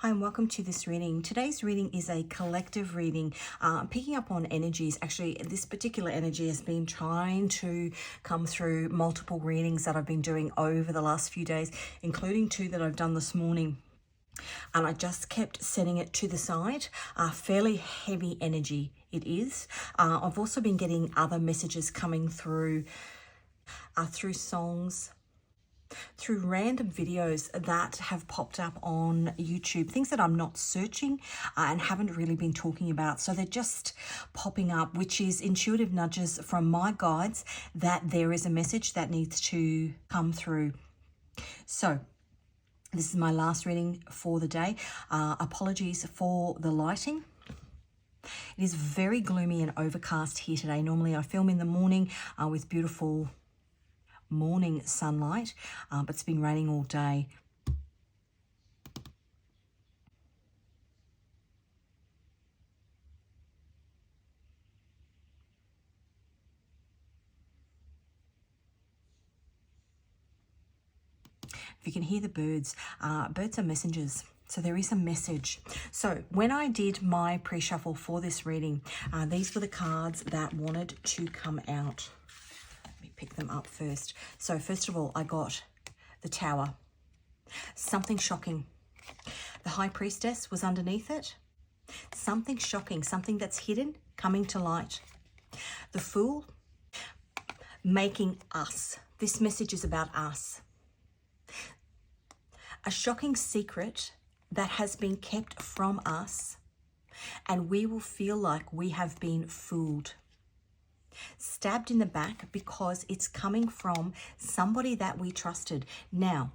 Hi and welcome to this reading. Today's reading is a collective reading, picking up on energies. Actually, this particular energy has been trying to come through multiple readings that I've been doing over the last few days, including two that I've done this morning. And I just kept setting it to the side. Fairly heavy energy it is. I've also been getting other messages coming through songs, through random videos that have popped up on YouTube, things that I'm not searching and haven't really been talking about. So they're just popping up, which is intuitive nudges from my guides that there is a message that needs to come through. So this is my last reading for the day. Apologies for the lighting. It is very gloomy and overcast here today. Normally I film in the morning with beautiful morning sunlight, but it's been raining all day. If you can hear the birds, birds are messengers. So there is a message. So when I did my pre-shuffle for this reading, these were the cards that wanted to come out. Let me pick them up first. So first of all, I got the Tower. Something shocking. The High Priestess was underneath it. Something shocking, something that's hidden, coming to light. The Fool, making us. This message is about us. A shocking secret that has been kept from us, and we will feel like we have been fooled. Stabbed in the back because it's coming from somebody that we trusted. Now,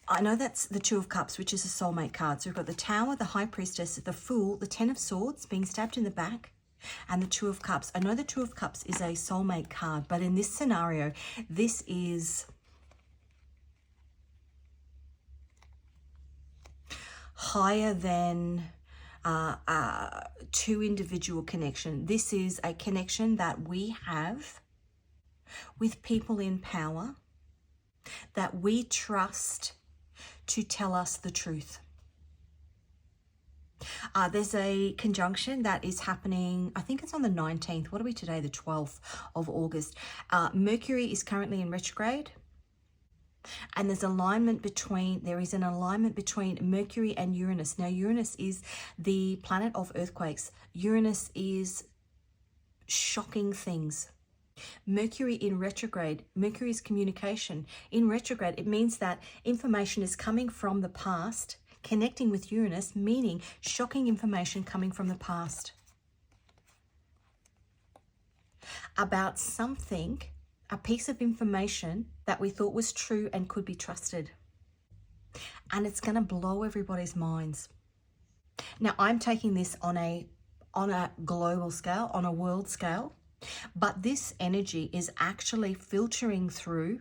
I know that's the Two of Cups, which is a soulmate card. So we've got the Tower, the High Priestess, the Fool, the Ten of Swords being stabbed in the back, and the Two of Cups. I know the Two of Cups is a soulmate card, but in this scenario, this is higher than two individual connection. This is a connection that we have with people in power that we trust to tell us the truth. There's a conjunction that is happening, I think it's on the 19th. What are we today? The 12th of August. Mercury is currently in retrograde. And there is an alignment between Mercury and Uranus. Now, Uranus is the planet of earthquakes. Uranus is shocking things. Mercury in retrograde, Mercury is communication. In retrograde, it means that information is coming from the past, connecting with Uranus, meaning shocking information coming from the past about something, a piece of information that we thought was true and could be trusted. And it's going to blow everybody's minds. Now, I'm taking this on a global scale, on a world scale, but this energy is actually filtering through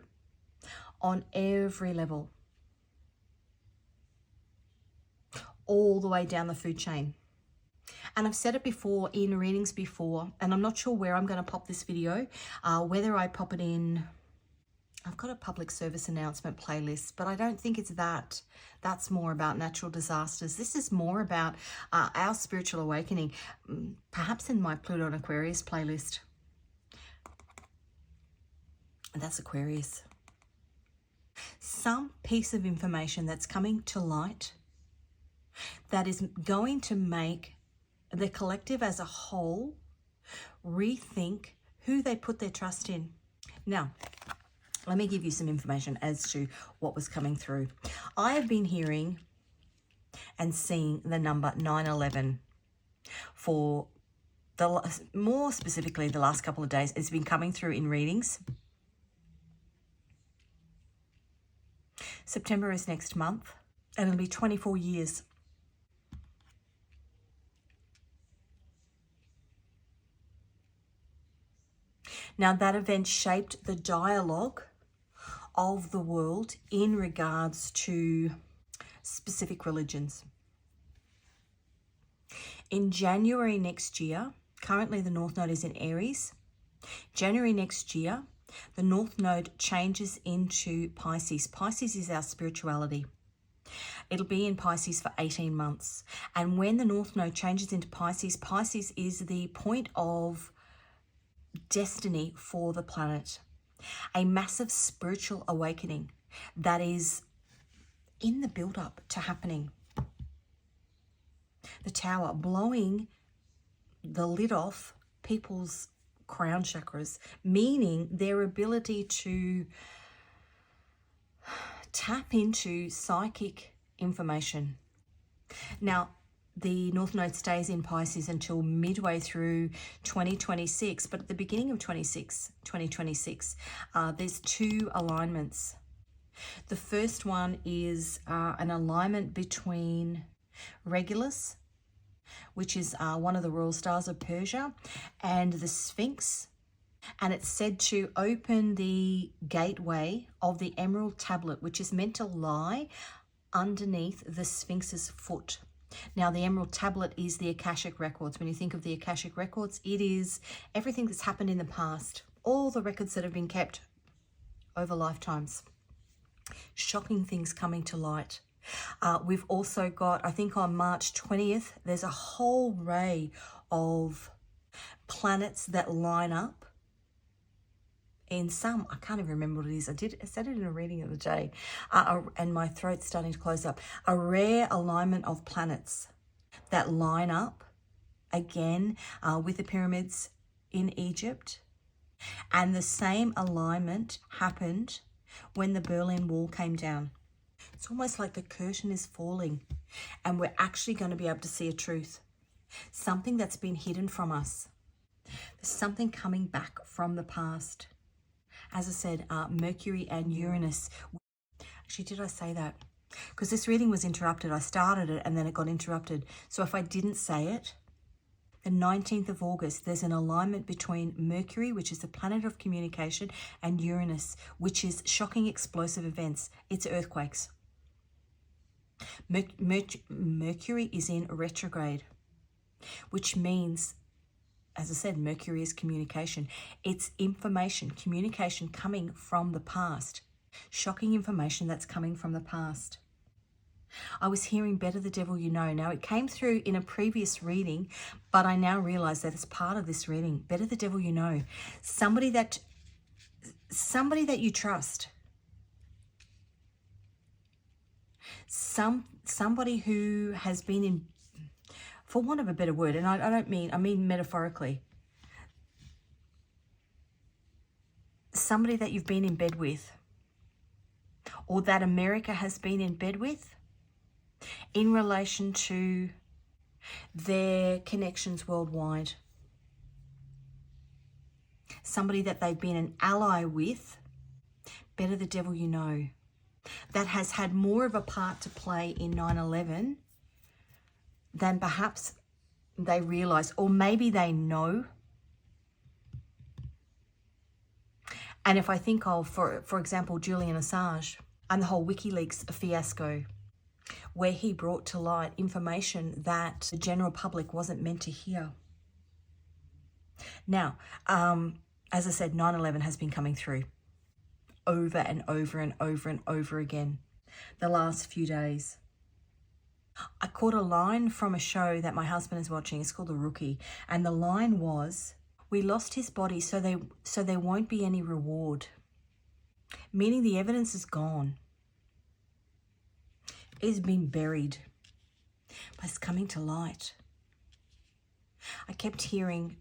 on every level, all the way down the food chain. And I've said it before in readings before, and I'm not sure where I'm going to pop this video, whether I pop it in, I've got a public service announcement playlist, but I don't think it's that. That's more about natural disasters. This is more about our spiritual awakening, perhaps in my Pluto and Aquarius playlist. And that's Aquarius. Some piece of information that's coming to light that is going to make the collective as a whole rethink who they put their trust in. Now, let me give you some information as to what was coming through. I have been hearing and seeing the number 911 for more specifically the last couple of days. It's been coming through in readings. September is next month, and it'll be 24 years. Now, that event shaped the dialogue of the world in regards to specific religions. In January next year, currently the North Node is in Aries. January next year, the North Node changes into Pisces. Pisces is our spirituality. It'll be in Pisces for 18 months. And when the North Node changes into Pisces, Pisces is the point of destiny for the planet. A massive spiritual awakening that is in the build-up to happening. The Tower blowing the lid off people's crown chakras, meaning their ability to tap into psychic information. Now, the North Node stays in Pisces until midway through 2026, but at the beginning of 2026, there's two alignments. The first one is an alignment between Regulus, which is one of the royal stars of Persia, and the Sphinx. And it's said to open the gateway of the Emerald Tablet, which is meant to lie underneath the Sphinx's foot. Now, the Emerald Tablet is the Akashic Records. When you think of the Akashic Records, it is everything that's happened in the past, all the records that have been kept over lifetimes. Shocking things coming to light. We've also got, I think on March 20th, there's a whole array of planets that line up in some, I can't even remember what it is. I said it in a reading of the day, and my throat's starting to close up. A rare alignment of planets that line up again with the pyramids in Egypt. And the same alignment happened when the Berlin Wall came down. It's almost like the curtain is falling and we're actually going to be able to see a truth. Something that's been hidden from us. There's something coming back from the past. As I said, Mercury and Uranus. Actually, did I say that? Because this reading was interrupted. I started it and then it got interrupted. So if I didn't say it, the 19th of August, there's an alignment between Mercury, which is the planet of communication, and Uranus, which is shocking explosive events. It's earthquakes. Mercury is in retrograde, which means, as I said, Mercury is communication. It's information, communication coming from the past. Shocking information that's coming from the past. I was hearing Better the Devil You Know. Now, it came through in a previous reading, but I now realize that it's part of this reading. Better the Devil You Know. Somebody that you trust. Somebody who has been in, for want of a better word, and I mean metaphorically. Somebody that you've been in bed with, or that America has been in bed with, in relation to their connections worldwide. Somebody that they've been an ally with, Better the Devil You Know, that has had more of a part to play in 9/11 than perhaps they realise, or maybe they know. And if I think of, for example, Julian Assange and the whole WikiLeaks fiasco, where he brought to light information that the general public wasn't meant to hear. Now, as I said, 9/11 has been coming through over and over and over and over again the last few days. I caught a line from a show that my husband is watching. It's called The Rookie. And the line was, "We lost his body, so there won't be any reward." Meaning the evidence is gone. It's been buried, but it's coming to light. I kept hearing,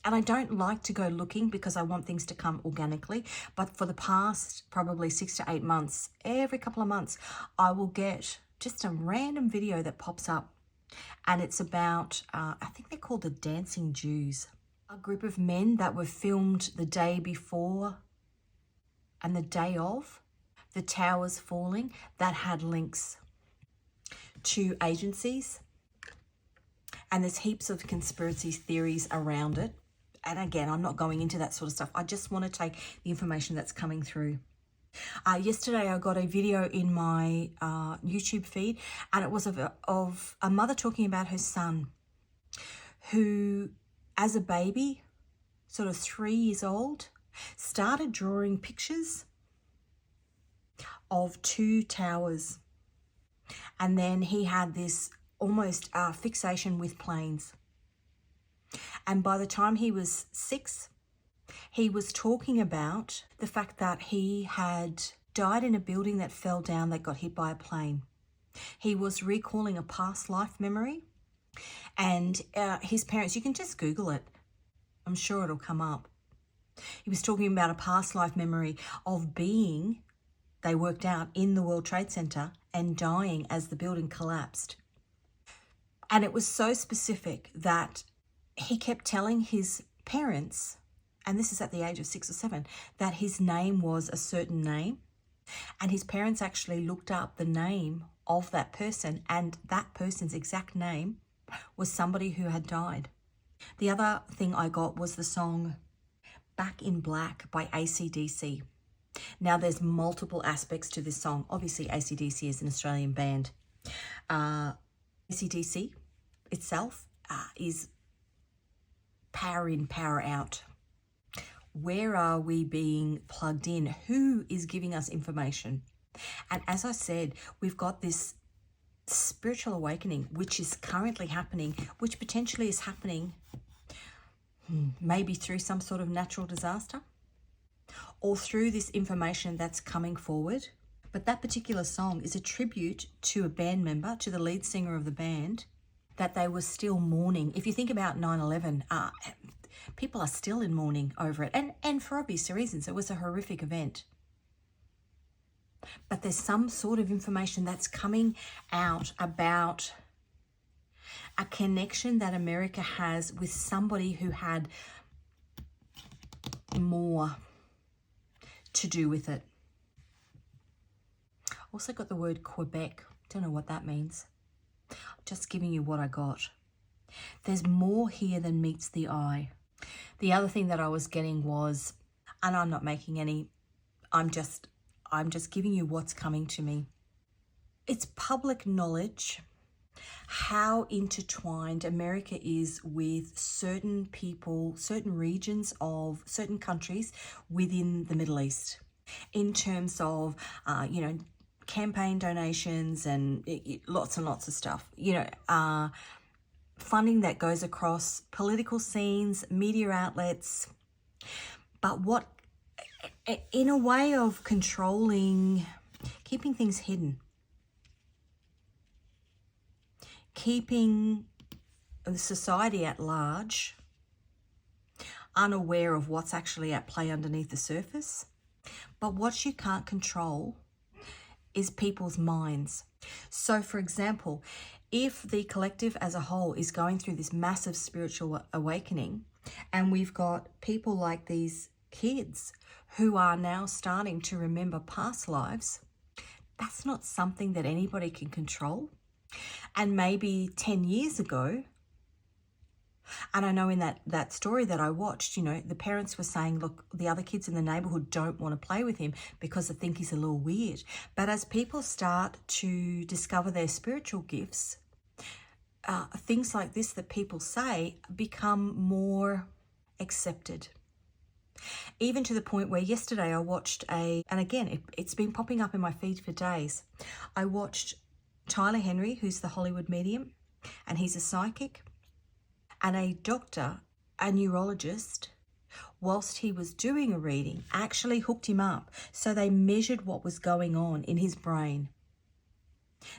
and I don't like to go looking because I want things to come organically, but for the past probably 6 to 8 months, every couple of months, I will get just a random video that pops up. And it's about, I think they're called the Dancing Jews, a group of men that were filmed the day before and the day of the towers falling, that had links to agencies, and there's heaps of conspiracy theories around it. And again, I'm not going into that sort of stuff. I just want to take the information that's coming through. Yesterday, I got a video in my YouTube feed, and it was of a mother talking about her son, who, as a baby, sort of 3 years old, started drawing pictures of 2 towers. And then he had this almost fixation with planes. And by the time he was 6, he was talking about the fact that he had died in a building that fell down that got hit by a plane. He was recalling a past life memory, and his parents, you can just Google it. I'm sure it'll come up. He was talking about a past life memory of being, they worked out, in the World Trade Center and dying as the building collapsed. And it was so specific that he kept telling his parents, and this is at the age of 6 or 7, that his name was a certain name. And his parents actually looked up the name of that person, and that person's exact name was somebody who had died. The other thing I got was the song Back in Black by AC/DC. Now, there's multiple aspects to this song. Obviously, AC/DC is an Australian band. AC/DC itself is power in, power out. Where are we being plugged in? Who is giving us information? And as I said, we've got this spiritual awakening, which is currently happening, which potentially is happening maybe through some sort of natural disaster or through this information that's coming forward. But that particular song is a tribute to a band member, to the lead singer of the band, that they were still mourning. If you think about 9/11, people are still in mourning over it, and for obvious reasons. It was a horrific event. But there's some sort of information that's coming out about a connection that America has with somebody who had more to do with it. Also got the word Quebec. Don't know what that means. Just giving you what I got. There's more here than meets the eye. The other thing that I was getting was, and I'm not making any, I'm just giving you what's coming to me. It's public knowledge how intertwined America is with certain people, certain regions of certain countries within the Middle East, in terms of, campaign donations and lots and lots of stuff, funding that goes across political scenes, media outlets, but what, in a way of controlling, keeping things hidden, keeping the society at large unaware of what's actually at play underneath the surface. But what you can't control is people's minds. So, for example, if the collective as a whole is going through this massive spiritual awakening, and we've got people like these kids who are now starting to remember past lives, that's not something that anybody can control. And maybe 10 years ago, and I know in that story that I watched, the parents were saying, look, the other kids in the neighborhood don't want to play with him because they think he's a little weird. But as people start to discover their spiritual gifts, things like this that people say become more accepted. Even to the point where yesterday I watched and again, it's been popping up in my feed for days. I watched Tyler Henry, who's the Hollywood medium, and he's a psychic, and a doctor, a neurologist, whilst he was doing a reading, actually hooked him up. So they measured what was going on in his brain.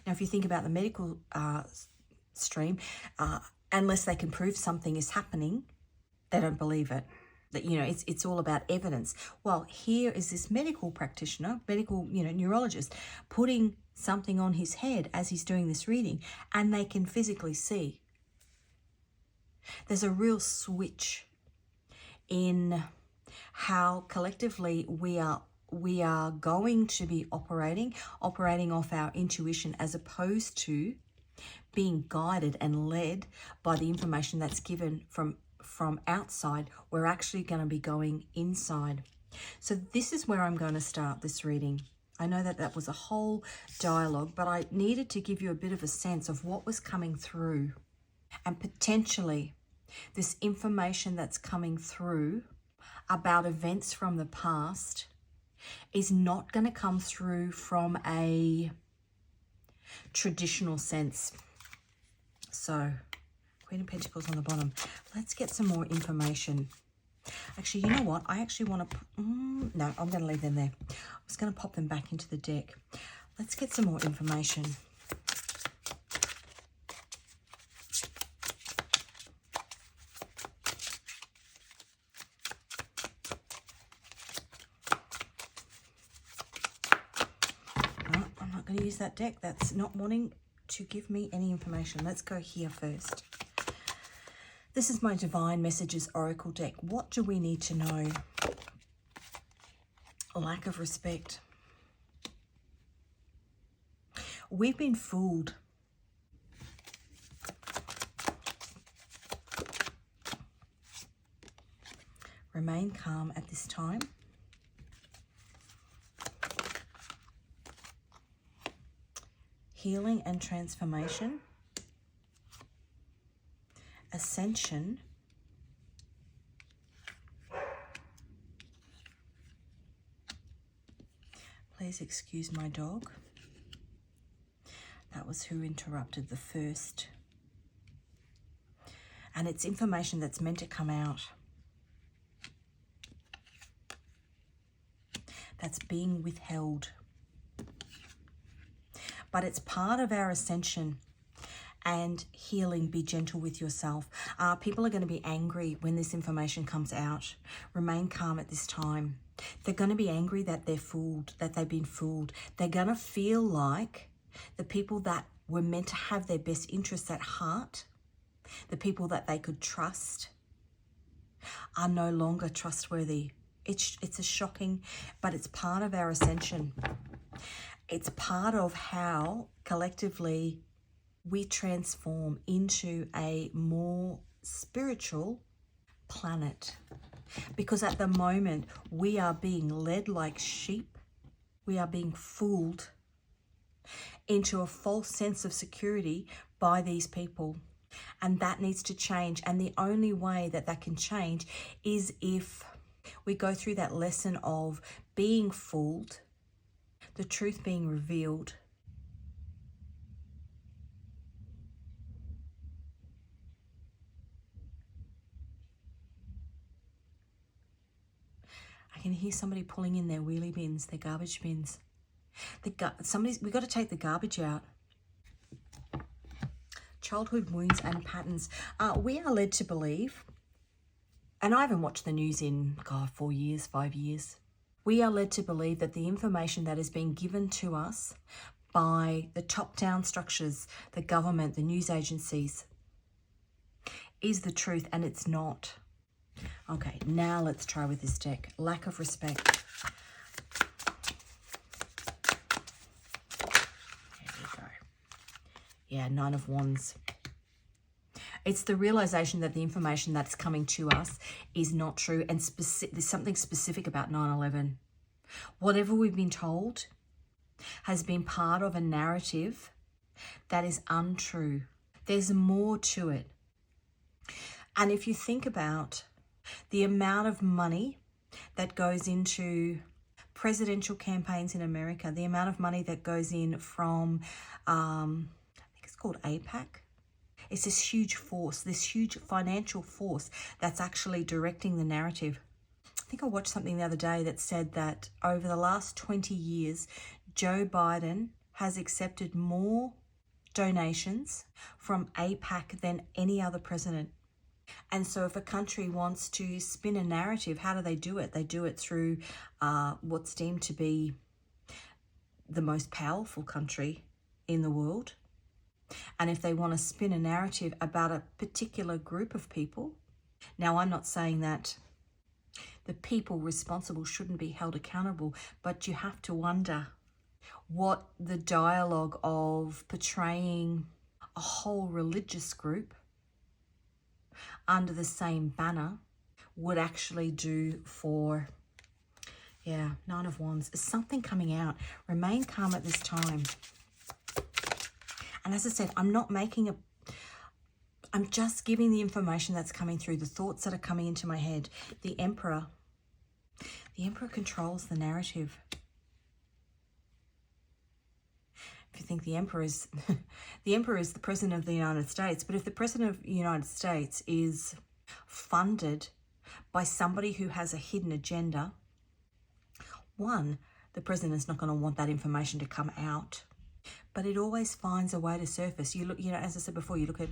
Now, if you think about the medical stream, unless they can prove something is happening, they don't believe it. That, it's all about evidence. Well, here is this medical practitioner, neurologist, putting something on his head as he's doing this reading, and they can physically see. There's a real switch in how collectively we are going to be operating off our intuition, as opposed to being guided and led by the information that's given from outside. We're actually going to be going inside. So this is where I'm going to start this reading. I know that was a whole dialogue, but I needed to give you a bit of a sense of what was coming through. And potentially this information that's coming through about events from the past is not going to come through from a traditional sense. So, Queen of Pentacles on the bottom. Let's get some more information. Actually, you know what? I actually want to... no, I'm going to leave them there. I was going to pop them back into the deck. Let's get some more information. No, I'm not going to use that deck. That's not wanting to give me any information. Let's go here first. This is my Divine Messages Oracle deck. What do we need to know? Lack of respect. We've been fooled. Remain calm at this time. Healing and transformation. Ascension. Please excuse my dog. That was who interrupted the first. And it's information that's meant to come out. That's being withheld. But it's part of our ascension and healing. Be gentle with yourself. People are going to be angry when this information comes out. Remain calm at this time. They're going to be angry that they're fooled, that they've been fooled. They're going to feel like the people that were meant to have their best interests at heart, the people that they could trust, are no longer trustworthy. It's a shocking, but it's part of our ascension. It's part of how collectively we transform into a more spiritual planet. Because at the moment, we are being led like sheep. We are being fooled into a false sense of security by these people. And that needs to change. And the only way that that can change is if we go through that lesson of being fooled, the truth being revealed, I can hear somebody pulling in their wheelie bins, their garbage bins. We've got to take the garbage out. Childhood wounds and patterns. We are led to believe, and I haven't watched the news in, 4 years, 5 years. We are led to believe that the information that is being given to us by the top-down structures, the government, the news agencies, is the truth, and it's not. Okay, now let's try with this deck. Lack of respect. There we go. Yeah, Nine of Wands. It's the realization that the information that's coming to us is not true, and there's something specific about 9/11. Whatever we've been told has been part of a narrative that is untrue. There's more to it. And if you think about the amount of money that goes into presidential campaigns in America, the amount of money that goes in from, I think it's called AIPAC. It's this huge force, this huge financial force that's actually directing the narrative. I think I watched something the other day that said that over the last 20 years, Joe Biden has accepted more donations from AIPAC than any other president. And so if a country wants to spin a narrative, how do they do it? They do it through what's deemed to be the most powerful country in the world. And if they want to spin a narrative about a particular group of people, now I'm not saying that the people responsible shouldn't be held accountable, but you have to wonder what the dialogue of portraying a whole religious group under the same banner would actually do for, yeah, Nine of Wands. Is something coming out. Remain calm at this time. And as I said, I'm just giving the information that's coming through, the thoughts that are coming into my head. The Emperor controls the narrative. If you think the emperor is, the emperor is the president of the United States, but if the president of the United States is funded by somebody who has a hidden agenda, one, the president is not going to want that information to come out, but it always finds a way to surface. You look, as I said before, you look at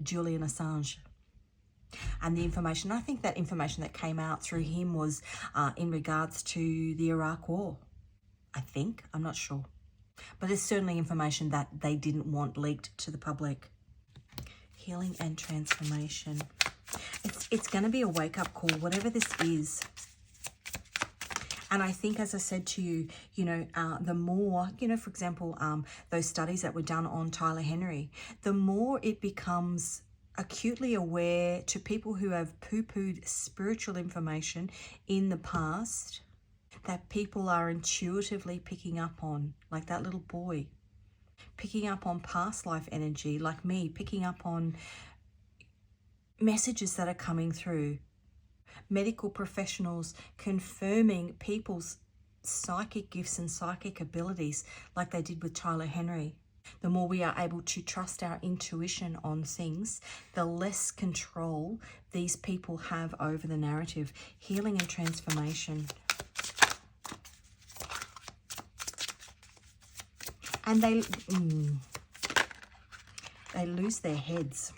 Julian Assange and the information. I think that information that came out through him was in regards to the Iraq War. I think, I'm not sure, but it's certainly information that they didn't want leaked to the public. Healing and transformation. It's going to be a wake-up call, whatever this is. And I think, as I said to you, the more, for example, those studies that were done on Tyler Henry, the more it becomes acutely aware to people who have poo-pooed spiritual information in the past, that people are intuitively picking up on, like that little boy, picking up on past life energy, like me, picking up on messages that are coming through. Medical professionals confirming people's psychic gifts and psychic abilities like they did with Tyler Henry. The more we are able to trust our intuition on things, the less control these people have over the narrative. Healing and transformation. And they lose their heads.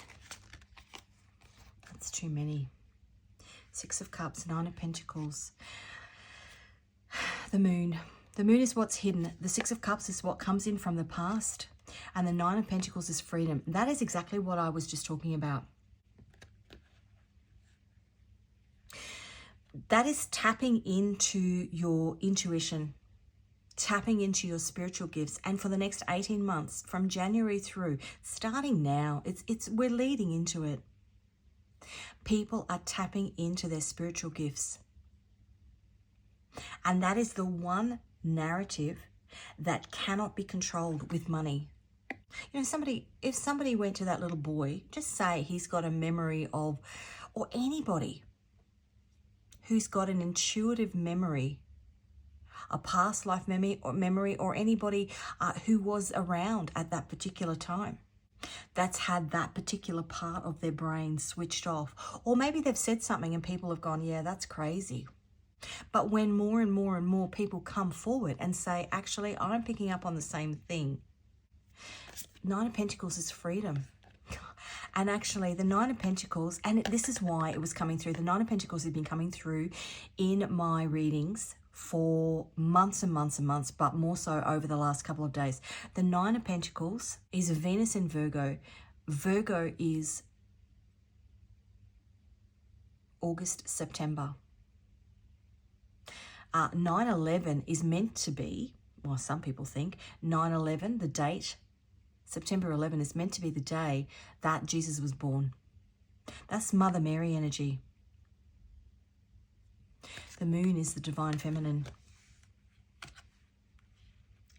That's too many. Six of Cups, Nine of Pentacles. The Moon. The Moon is what's hidden. The Six of Cups is what comes in from the past. And the Nine of Pentacles is freedom. That is exactly what I was just talking about. That is tapping into your intuition, tapping into your spiritual gifts. And for the next 18 months, from January through, starting now, we're leading into it. People are tapping into their spiritual gifts. And that is the one narrative that cannot be controlled with money. If somebody went to that little boy, just say he's got a memory of, or anybody who's got an intuitive memory, a past life memory, or anybody who was around at that particular time, that's had that particular part of their brain switched off. Or maybe they've said something and people have gone, yeah, that's crazy. But when more and more and more people come forward and say, actually, I'm picking up on the same thing. Nine of Pentacles is freedom. And actually, the Nine of Pentacles, and this is why it was coming through. The Nine of Pentacles has been coming through in my readings for months and months and months, but more so over the last couple of days. The Nine of Pentacles is Venus in Virgo. Virgo is August, September. 9/11 is meant to be, well, some people think, 9/11, the date, September 11 is meant to be the day that Jesus was born. That's Mother Mary energy. The Moon is the divine feminine.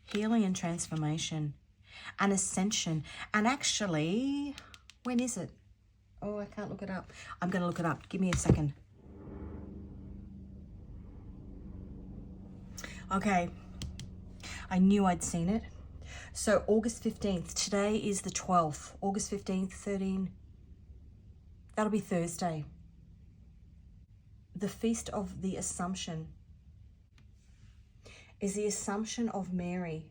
Healing and transformation. And ascension. And actually, when is it? Oh, I can't look it up. I'm going to look it up. Give me a second. Okay. I knew I'd seen it. So August 15th. Today is the 12th. August 15th, 13. That'll be Thursday. The Feast of the Assumption is the Assumption of Mary.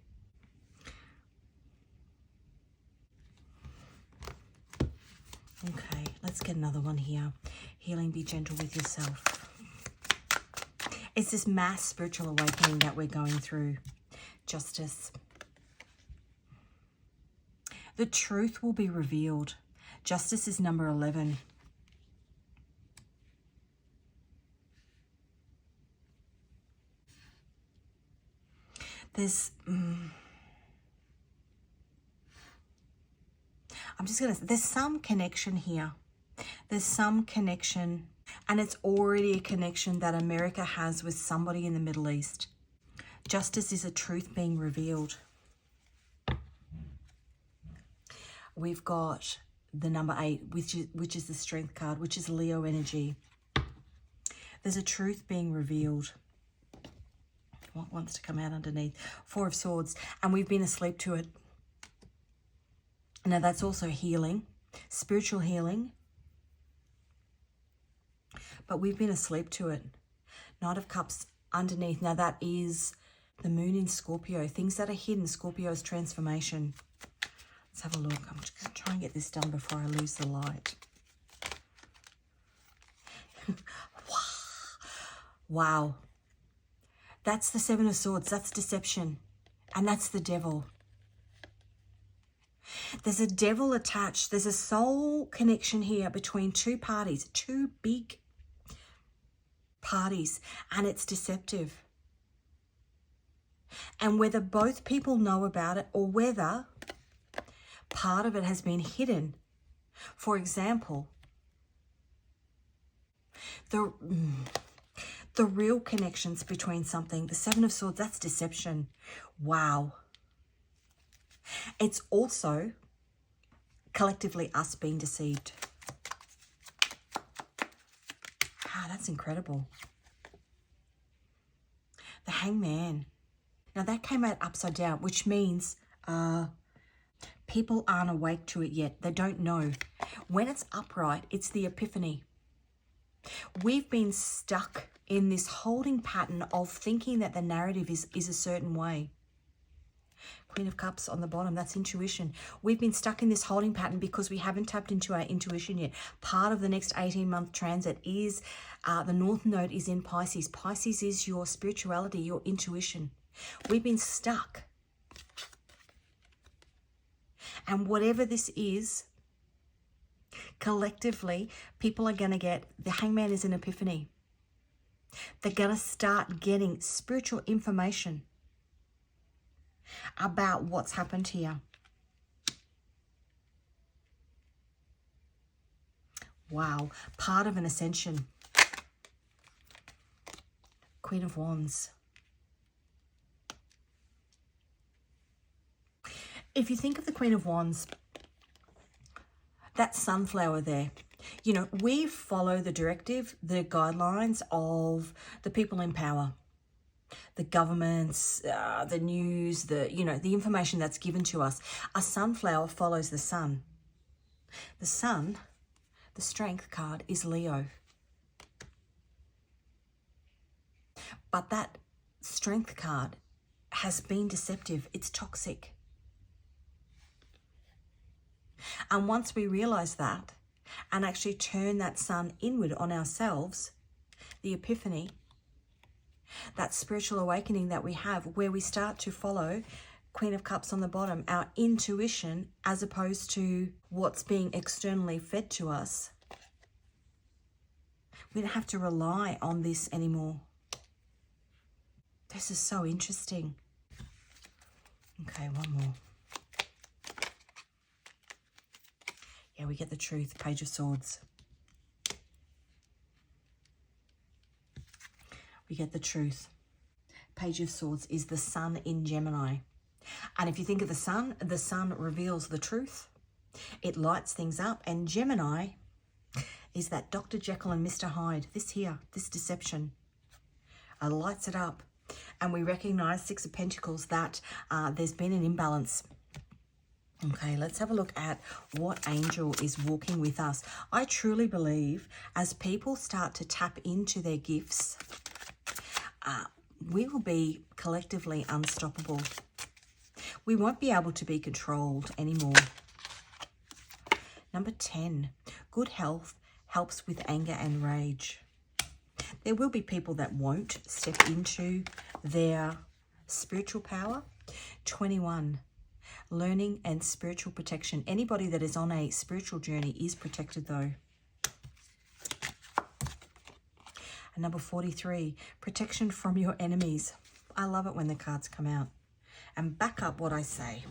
Okay, let's get another one here. Healing, be gentle with yourself. It's this mass spiritual awakening that we're going through. Justice. The truth will be revealed. Justice is number 11. There's, there's some connection here. There's some connection, and it's already a connection that America has with somebody in the Middle East. Justice is a truth being revealed. We've got the number 8, which is the Strength card, which is Leo energy. There's a truth being revealed. What wants to come out underneath? Four of Swords. And we've been asleep to it. Now that's also healing, spiritual healing. But we've been asleep to it. Knight of Cups underneath. Now that is the moon in Scorpio. Things that are hidden. Scorpio's transformation. Let's have a look. I'm just going to try and get this done before I lose the light. Wow. That's the Seven of Swords. That's deception. And that's the devil. There's a devil attached. There's a soul connection here between two parties. Two big parties. And it's deceptive. And whether both people know about it or whether part of it has been hidden. For example, the real connections between something. The Seven of Swords, that's deception. Wow. It's also collectively us being deceived. Ah, that's incredible. The Hangman. Now that came out upside down, which means people aren't awake to it yet. They don't know. When it's upright, it's the epiphany. We've been stuck in this holding pattern of thinking that the narrative is a certain way. Queen of Cups on the bottom, that's intuition. We've been stuck in this holding pattern because we haven't tapped into our intuition yet. Part of the next 18-month transit is the North Node is in Pisces. Pisces is your spirituality, your intuition. We've been stuck. And whatever this is, collectively, people are going to get, the Hangman is an epiphany. They're going to start getting spiritual information about what's happened here. Wow. Part of an ascension. Queen of Wands. If you think of the Queen of Wands, that sunflower there, you know, we follow the directive, the guidelines of the people in power, the governments, the news, the information that's given to us. A sunflower follows the sun. The sun, the strength card, is Leo. But that strength card has been deceptive. It's toxic. And once we realize that and actually turn that sun inward on ourselves, the epiphany, that spiritual awakening that we have, where we start to follow Queen of Cups on the bottom, our intuition, as opposed to what's being externally fed to us. We don't have to rely on this anymore. This is so interesting. Okay, one more. Yeah, we get the truth. Page of Swords. We get the truth. Page of Swords is the sun in Gemini. And if you think of the sun reveals the truth. It lights things up. And Gemini is that Dr. Jekyll and Mr. Hyde. This here, this deception, lights it up. And we recognize, Six of Pentacles, that there's been an imbalance. Okay, let's have a look at what angel is walking with us. I truly believe as people start to tap into their gifts, we will be collectively unstoppable. We won't be able to be controlled anymore. Number 10, good health helps with anger and rage. There will be people that won't step into their spiritual power. 21, learning and spiritual protection. Anybody that is on a spiritual journey is protected though. And number 43, protection from your enemies. I love it when the cards come out and back up what I say.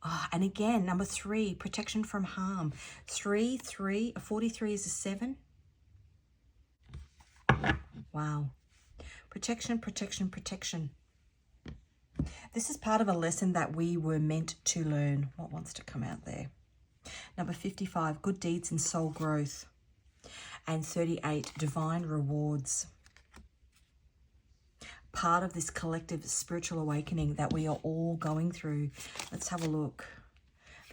Oh, and again, number 3, protection from harm. 43 is a 7. Wow. Protection, protection, protection. This is part of a lesson that we were meant to learn. What wants to come out there? Number 55, good deeds and soul growth. And 38, divine rewards. part of this collective spiritual awakening that we are all going through. Let's have a look.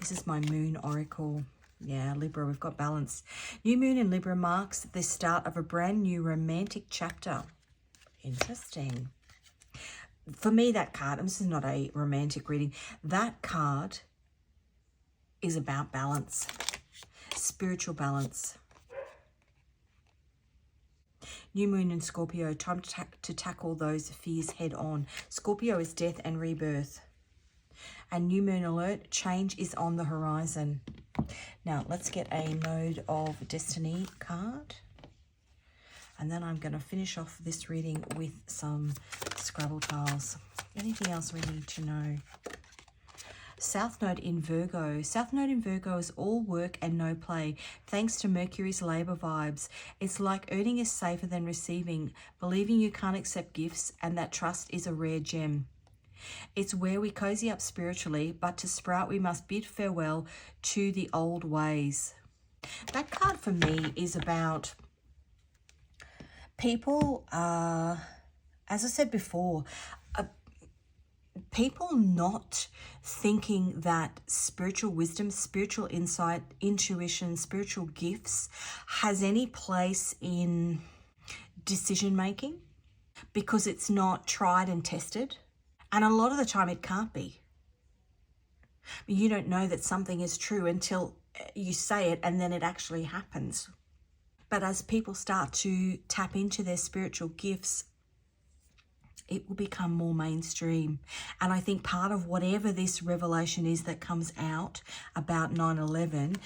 This is my moon oracle. Yeah, Libra, we've got balance. New moon in Libra marks the start of a brand new romantic chapter. Interesting. For me, that card, and this is not a romantic reading, that card is about balance, spiritual balance. New moon in Scorpio, time to tackle those fears head on. Scorpio is death and rebirth. And new moon alert, change is on the horizon. Now, let's get a Node of Destiny card. And then I'm going to finish off this reading with some Scrabble tiles. Anything else we need to know? South Node in Virgo. South Node in Virgo is all work and no play, thanks to Mercury's Labor vibes. It's like earning is safer than receiving, believing you can't accept gifts, and that trust is a rare gem. It's where we cozy up spiritually, but to sprout we must bid farewell to the old ways. That card for me is about people, as I said before, people not thinking that spiritual wisdom, spiritual insight, intuition, spiritual gifts has any place in decision making because it's not tried and tested. And a lot of the time it can't be. You don't know that something is true until you say it and then it actually happens. But as people start to tap into their spiritual gifts, it will become more mainstream. And I think part of whatever this revelation is that comes out about 9/11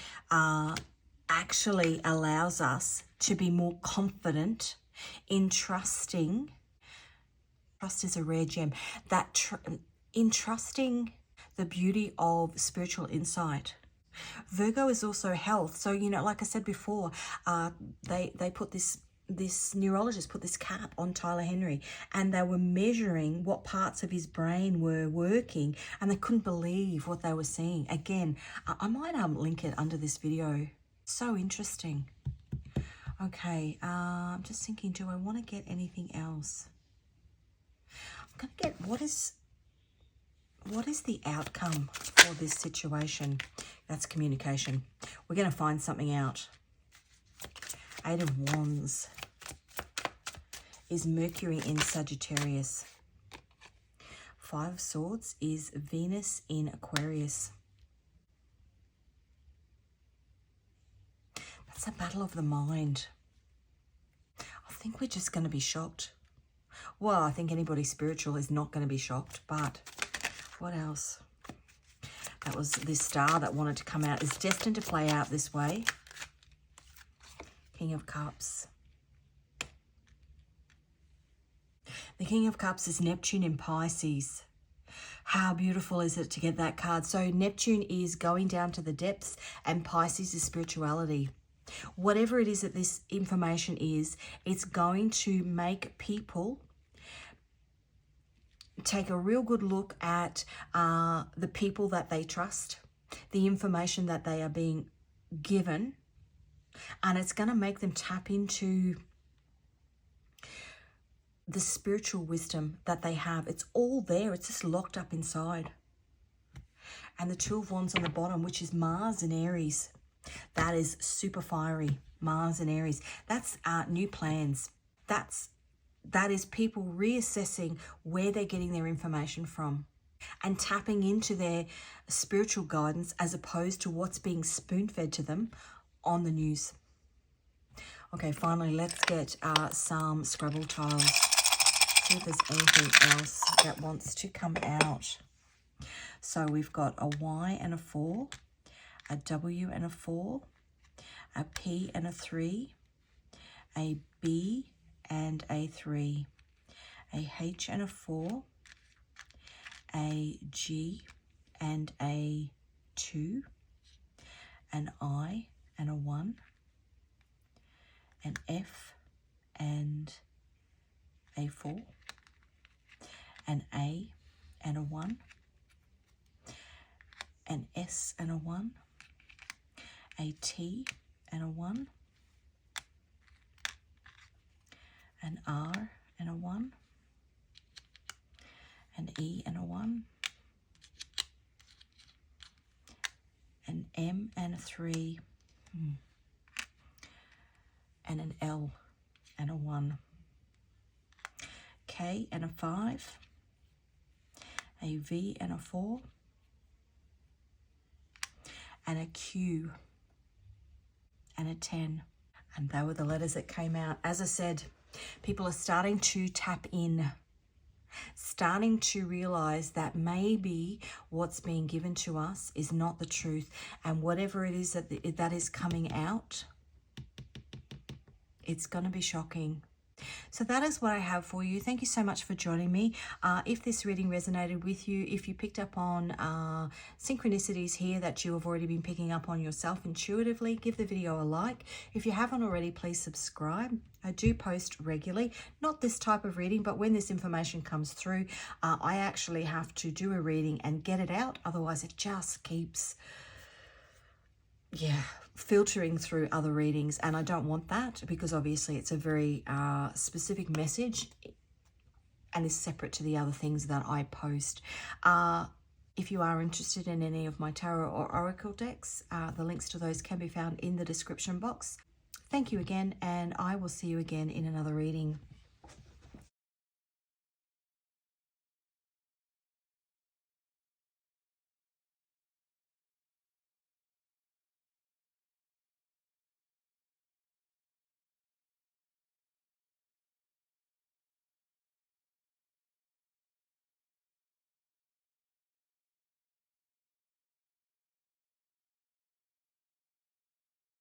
actually allows us to be more confident in trusting. Trust is a rare gem. In trusting the beauty of spiritual insight. Virgo is also health. So, you know, like I said before, they put this neurologist put this cap on Tyler Henry, and they were measuring what parts of his brain were working, and they couldn't believe what they were seeing. Again, I might link it under this video. So interesting. Okay, I'm just thinking, do I want to get anything else? I'm going to get what is the outcome for this situation? That's communication. We're going to find something out. Eight of Wands is Mercury in Sagittarius. Five of Swords is Venus in Aquarius. That's a battle of the mind. I think we're just going to be shocked. Well, I think anybody spiritual is not going to be shocked, but what else? That was this star that wanted to come out. Is destined to play out this way. King of Cups. The King of Cups is Neptune in Pisces. How beautiful is it to get that card? So Neptune is going down to the depths and Pisces is spirituality. Whatever it is that this information is, it's going to make people take a real good look at the people that they trust, the information that they are being given, and it's going to make them tap into the spiritual wisdom that they have. It's all there. It's just locked up inside. And the Two of Wands on the bottom, which is Mars and Aries. That is super fiery. Mars and Aries. That's new plans. That is people reassessing where they're getting their information from and tapping into their spiritual guidance as opposed to what's being spoon-fed to them on the news. Okay, finally, let's get some Scrabble tiles. See if there's anything else that wants to come out. So we've got a Y and a 4, a W and a 4, a P and a 3, a B and a 3, a H and a 4, a G and a 2, an I and a 1, an F and a 4, an A and a 1, an S and a 1, a T and a 1, an R and a 1, an E and a 1, an M and a 3, and an L and a 1, K and a 5, a V and a 4, and a Q and a 10. And they were the letters that came out. As I said, people are starting to tap in, starting to realize that maybe what's being given to us is not the truth, and whatever it is that is coming out, it's going to be shocking. So that is what I have for you. Thank you so much for joining me. If this reading resonated with you, if you picked up on synchronicities here that you have already been picking up on yourself intuitively, give the video a like. If you haven't already, please subscribe. I do post regularly, not this type of reading, but when this information comes through, I actually have to do a reading and get it out. Otherwise, it just keeps filtering through other readings, and I don't want that, because obviously it's a very specific message and is separate to the other things that I post. If you are interested in any of my tarot or oracle decks, the links to those can be found in the description box. Thank you again, and I will see you again in another reading.